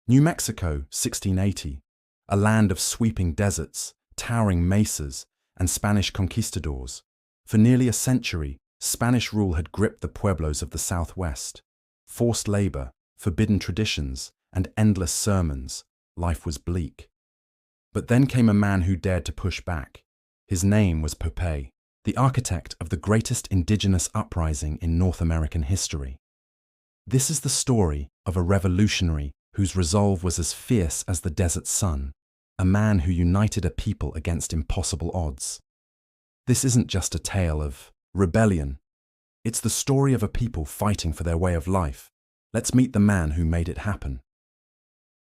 New Mexico, 1680, a land of sweeping deserts, towering mesas, and Spanish conquistadors. For nearly a century, Spanish rule had gripped the pueblos of the Southwest. Forced labor, forbidden traditions, and endless sermons, life was bleak. But then came a man who dared to push back. His name was Popé, the architect of the greatest indigenous uprising in North American history. This is the story of a revolutionary whose resolve was as fierce as the desert sun, a man who united a people against impossible odds. This isn't just a tale of rebellion. It's the story of a people fighting for their way of life. Let's meet the man who made it happen.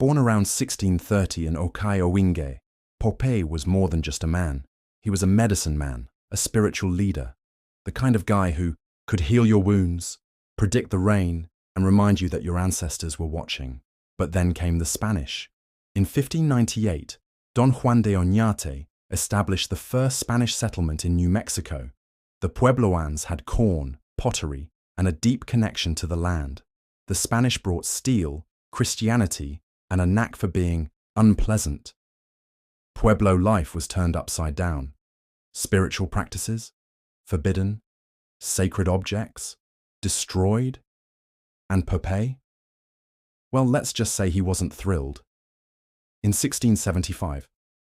Born around 1630 in Okayowinge, Popé was more than just a man. He was a medicine man, a spiritual leader, the kind of guy who could heal your wounds, predict the rain, and remind you that your ancestors were watching. But then came the Spanish. In 1598, Don Juan de Oñate established the first Spanish settlement in New Mexico. The Puebloans had corn, pottery, and a deep connection to the land. The Spanish brought steel, Christianity, and a knack for being unpleasant. Pueblo life was turned upside down. Spiritual practices, forbidden, sacred objects, destroyed. And Popé? Well, let's just say he wasn't thrilled. In 1675,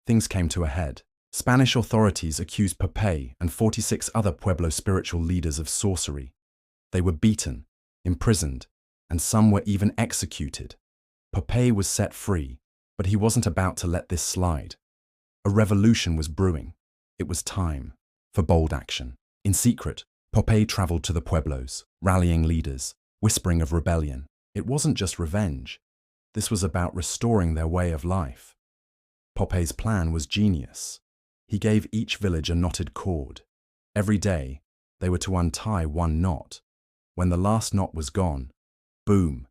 things came to a head. Spanish authorities accused Popé and 46 other Pueblo spiritual leaders of sorcery. They were beaten, imprisoned, and some were even executed. Popé was set free, but he wasn't about to let this slide. A revolution was brewing. It was time for bold action. In secret, Popé traveled to the Pueblos, rallying leaders, whispering of rebellion. It wasn't just revenge. This was about restoring their way of life. Popé's plan was genius. He gave each village a knotted cord. Every day, they were to untie one knot. When the last knot was gone, boom,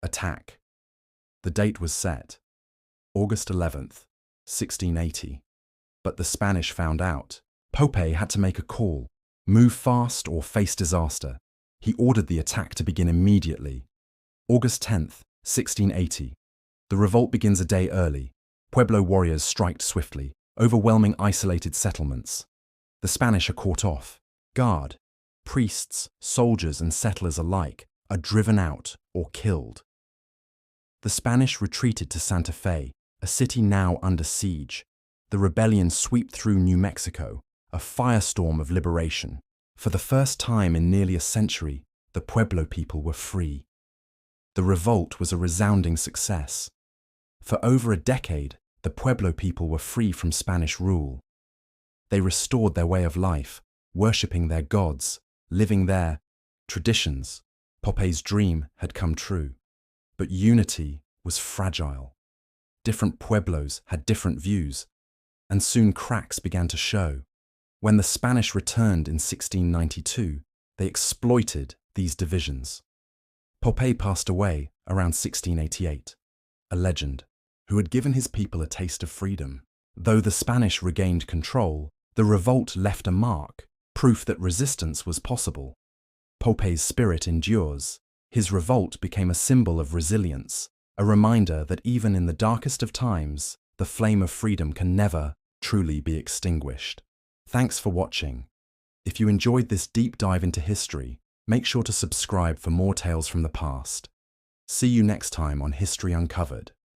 attack. The date was set, August 11th, 1680. But the Spanish found out. Popé had to make a call, move fast or face disaster. He ordered the attack to begin immediately. August 10th, 1680. The revolt begins a day early. Pueblo warriors strike swiftly, overwhelming isolated settlements. The Spanish are caught off. Guard, priests, soldiers, and settlers alike are driven out or killed. The Spanish retreated to Santa Fe, a city now under siege. The rebellion swept through New Mexico, a firestorm of liberation. For the first time in nearly a century, the Pueblo people were free. The revolt was a resounding success. For over a decade, the Pueblo people were free from Spanish rule. They restored their way of life, worshipping their gods, living their traditions. Popé's dream had come true. But unity was fragile. Different pueblos had different views, and soon cracks began to show. When the Spanish returned in 1692, they exploited these divisions. Popé passed away around 1688, a legend who had given his people a taste of freedom. Though the Spanish regained control, the revolt left a mark, proof that resistance was possible. Popé's spirit endures. His revolt became a symbol of resilience, a reminder that even in the darkest of times, the flame of freedom can never truly be extinguished. Thanks for watching. If you enjoyed this deep dive into history, make sure to subscribe for more tales from the past. See you next time on History Uncovered.